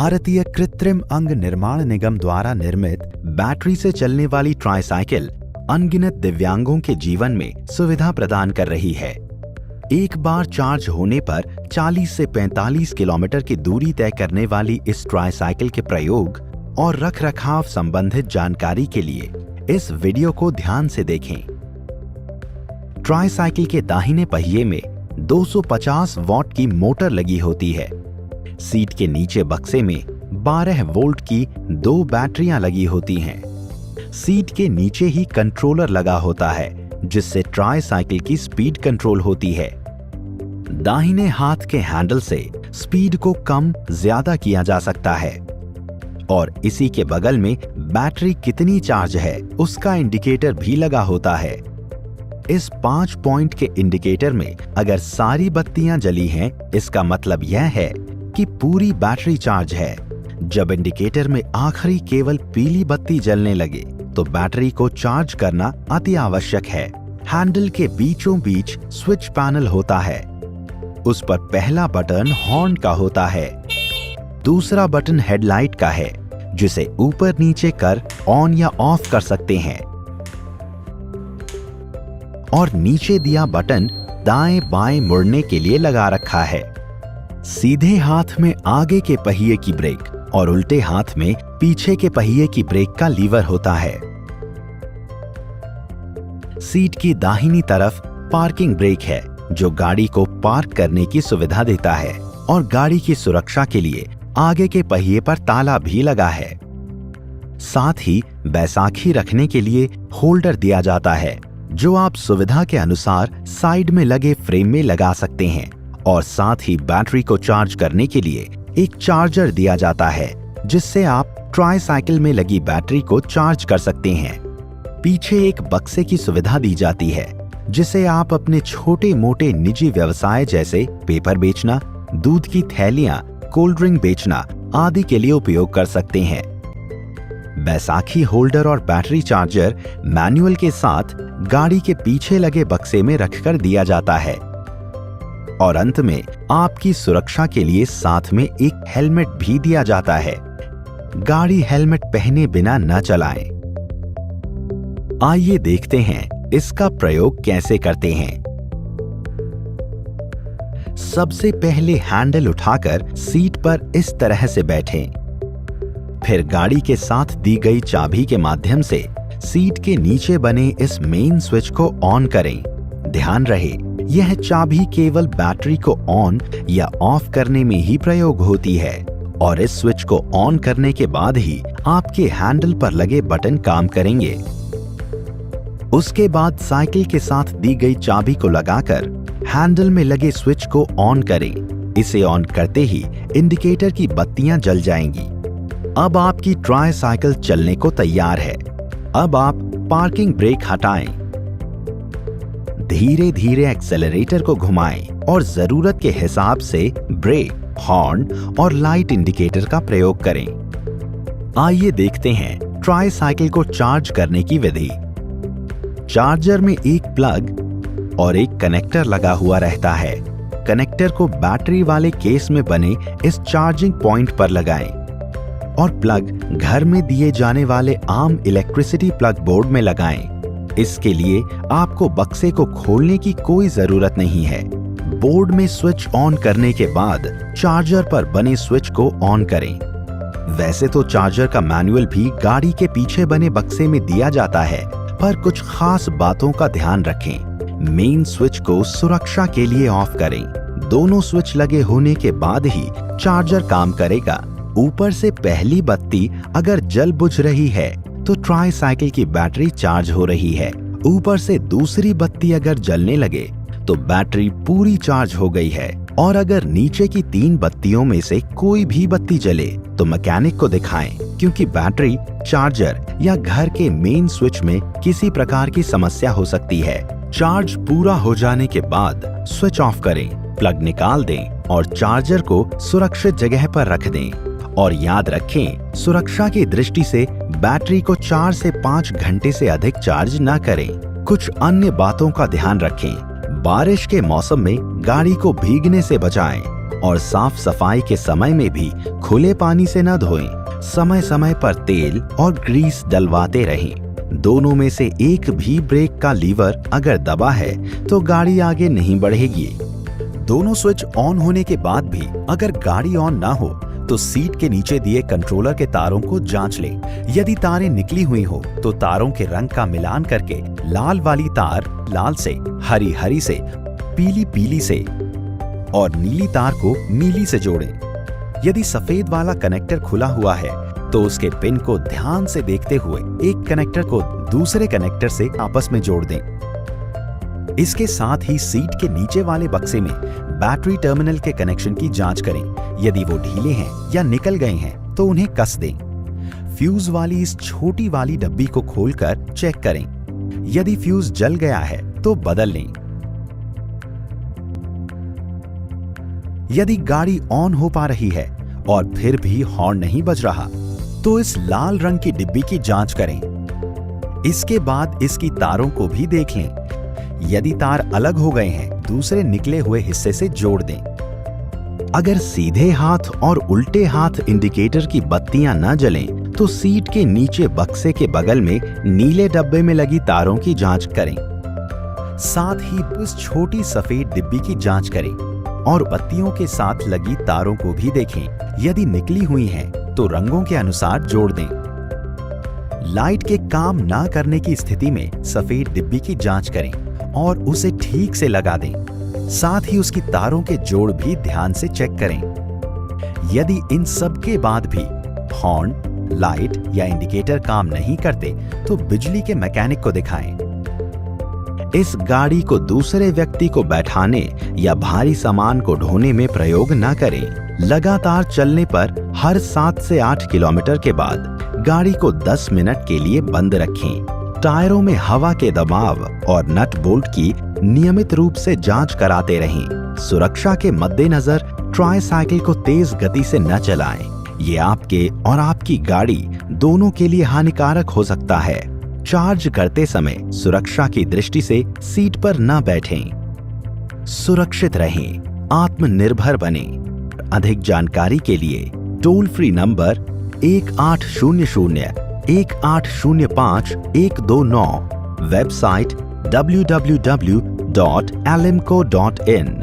भारतीय कृत्रिम अंग निर्माण निगम द्वारा निर्मित बैटरी से चलने वाली ट्राइसाइकिल अनगिनत दिव्यांगों के जीवन में सुविधा प्रदान कर रही है। एक बार चार्ज होने पर 40 से 45 किलोमीटर की दूरी तय करने वाली इस ट्राइसाइकिल के प्रयोग और रखरखाव संबंधित जानकारी के लिए इस वीडियो को ध्यान से देखें। ट्राइसाइकिल के दाहिने पहिए में 250 वॉट की मोटर लगी होती है। सीट के नीचे बक्से में 12 वोल्ट की 2 बैटरियां लगी होती हैं। सीट के नीचे ही कंट्रोलर लगा होता है, जिससे ट्राइसाइकिल की स्पीड कंट्रोल होती है। दाहिने हाथ के हैंडल से स्पीड को कम ज्यादा किया जा सकता है और इसी के बगल में बैटरी कितनी चार्ज है उसका इंडिकेटर भी लगा होता है। इस 5 पॉइंट के इंडिकेटर में अगर सारी बत्तियां जली हैं, इसका मतलब यह है कि पूरी बैटरी चार्ज है। जब इंडिकेटर में आखिरी केवल पीली बत्ती जलने लगे तो बैटरी को चार्ज करना अति आवश्यक है। हैंडल के बीचों बीच स्विच पैनल होता है। उस पर पहला बटन हॉर्न का होता है, दूसरा बटन हेडलाइट का है, जिसे ऊपर नीचे कर ऑन या ऑफ कर सकते हैं, और नीचे दिया बटन दाएं बाएं मुड़ने के लिए लगा रखा है। सीधे हाथ में आगे के पहिए की ब्रेक और उल्टे हाथ में पीछे के पहिए की ब्रेक का लीवर होता है। सीट की दाहिनी तरफ पार्किंग ब्रेक है, जो गाड़ी को पार्क करने की सुविधा देता है, और गाड़ी की सुरक्षा के लिए आगे के पहिए पर ताला भी लगा है। साथ ही बैसाखी रखने के लिए होल्डर दिया जाता है, जो आप सुविधा के अनुसार साइड में लगे फ्रेम में लगा सकते हैं, और साथ ही बैटरी को चार्ज करने के लिए एक चार्जर दिया जाता है, जिससे आप ट्राइसाइकिल में लगी बैटरी को चार्ज कर सकते हैं। पीछे एक बक्से की सुविधा दी जाती है, जिसे आप अपने छोटे मोटे निजी व्यवसाय जैसे पेपर बेचना, दूध की थैलियां, कोल्ड ड्रिंक बेचना आदि के लिए उपयोग कर सकते हैं। बैसाखी होल्डर और बैटरी चार्जर मैनुअल के साथ गाड़ी के पीछे लगे बक्से में रखकर दिया जाता है। और अंत में आपकी सुरक्षा के लिए साथ में एक हेलमेट भी दिया जाता है। गाड़ी हेलमेट पहने बिना न चलाएं। आइए देखते हैं इसका प्रयोग कैसे करते हैं। सबसे पहले हैंडल उठाकर सीट पर इस तरह से बैठें। फिर गाड़ी के साथ दी गई चाबी के माध्यम से सीट के नीचे बने इस मेन स्विच को ऑन करें। ध्यान रहे, यह चाबी केवल बैटरी को ऑन या ऑफ करने में ही प्रयोग होती है, और इस स्विच को ऑन करने के बाद ही आपके हैंडल पर लगे बटन काम करेंगे। उसके बाद साइकिल के साथ दी गई चाबी को लगाकर हैंडल में लगे स्विच को ऑन करें। इसे ऑन करते ही इंडिकेटर की बत्तियां जल जाएंगी। अब आपकी ट्राइसाइकिल चलने को तैयार है। अब आप पार्किंग ब्रेक हटाएं, धीरे धीरे एक्सेलरेटर को घुमाएं और जरूरत के हिसाब से ब्रेक, हॉर्न और लाइट इंडिकेटर का प्रयोग करें। आइए देखते हैं ट्राइसाइकिल को चार्ज करने की विधि। चार्जर में एक प्लग और एक कनेक्टर लगा हुआ रहता है। कनेक्टर को बैटरी वाले केस में बने इस चार्जिंग पॉइंट पर लगाएं और प्लग घर में दिए जाने वाले आम इलेक्ट्रिसिटी प्लग बोर्ड में लगाएं। इसके लिए आपको बक्से को खोलने की कोई जरूरत नहीं है। बोर्ड में स्विच ऑन करने के बाद चार्जर पर बने स्विच को ऑन करें। वैसे तो चार्जर का मैनुअल भी गाड़ी के पीछे बने बक्से में दिया जाता है, पर कुछ खास बातों का ध्यान रखें। मेन स्विच को सुरक्षा के लिए ऑफ करें। दोनों स्विच लगे होने के बाद ही चार्जर काम करेगा। ऊपर से पहली बत्ती अगर जल बुझ रही है तो ट्राइसाइकिल की बैटरी चार्ज हो रही है। ऊपर से दूसरी बत्ती अगर जलने लगे तो बैटरी पूरी चार्ज हो गई है। और अगर नीचे की 3 बत्तियों में से कोई भी बत्ती जले तो मैकेनिक को दिखाएं, क्योंकि बैटरी, चार्जर या घर के मेन स्विच में किसी प्रकार की समस्या हो सकती है। चार्ज पूरा हो जाने के बाद स्विच ऑफ करें, प्लग निकाल दें और चार्जर को सुरक्षित जगह पर रख दें। और याद रखें, सुरक्षा की दृष्टि से बैटरी को 4 से 5 घंटे से अधिक चार्ज न करें। कुछ अन्य बातों का ध्यान रखें। बारिश के मौसम में गाड़ी को भीगने से बचाएं और साफ सफाई के समय में भी खुले पानी से न धोएं। समय समय पर तेल और ग्रीस डलवाते रहें। दोनों में से एक भी ब्रेक का लीवर अगर दबा है तो गाड़ी आगे नहीं बढ़ेगी। दोनों स्विच ऑन होने के बाद भी अगर गाड़ी ऑन ना हो तो सीट के नीचे दिए कंट्रोलर के तारों को जांच लें। यदि तारें निकली हुई हो तो तारों के रंग का मिलान करके लाल वाली तार लाल से, हरी हरी से, पीली पीली से और नीली तार को नीली से जोड़ें। यदि सफेद वाला कनेक्टर खुला हुआ है तो उसके पिन को ध्यान से देखते हुए एक कनेक्टर को दूसरे कनेक्टर से आपस में जोड़ दें। इसके साथ ही सीट के नीचे वाले बक्से में बैटरी टर्मिनल के कनेक्शन की जांच करें। यदि वो ढीले हैं या निकल गए हैं तो उन्हें कस दें। फ्यूज वाली इस छोटी वाली डब्बी को खोलकर चेक करें। यदि फ्यूज जल गया है तो बदल लें। यदि गाड़ी ऑन हो पा रही है और फिर भी हॉर्न नहीं बज रहा तो इस लाल रंग की डिब्बी की जांच करें। इसके बाद इसकी तारों को भी देख लें। यदि तार अलग हो गए हैं दूसरे निकले हुए हिस्से से जोड़ दें। अगर सीधे हाथ और उल्टे हाथ इंडिकेटर की बत्तियां न जलें तो सीट के नीचे बक्से के बगल में नीले डब्बे में लगी तारों की जांच करें। साथ ही उस छोटी सफेद डिब्बी की जांच करें और बत्तियों के साथ लगी तारों को भी देखें। यदि निकली हुई हैं तो रंगों के अनुसार जोड़ दें। लाइट के काम ना करने की स्थिति में सफेद डिब्बी की जांच करें और उसे ठीक से लगा दें। साथ ही उसकी तारों के जोड़ भी ध्यान से चेक करें। यदि इन सब के बाद भी हॉर्न, लाइट या इंडिकेटर काम नहीं करते तो बिजली के मैकेनिक को दिखाएं। इस गाड़ी को दूसरे व्यक्ति को बैठाने या भारी सामान को ढोने में प्रयोग न करें। लगातार चलने पर हर 7 से 8 किलोमीटर के बाद गाड़ी को 10 मिनट के लिए बंद रखें। टायरों में हवा के दबाव और नट बोल्ट की नियमित रूप से जांच कराते रहें। सुरक्षा के मद्देनजर ट्राईसाइकिल को तेज गति से न चलाएं। ये आपके और आपकी गाड़ी दोनों के लिए हानिकारक हो सकता है। चार्ज करते समय सुरक्षा की दृष्टि से सीट पर न बैठें। सुरक्षित रहें, आत्मनिर्भर बनें। अधिक जानकारी के लिए toll free number 1800-1805-129, website www.alimco.in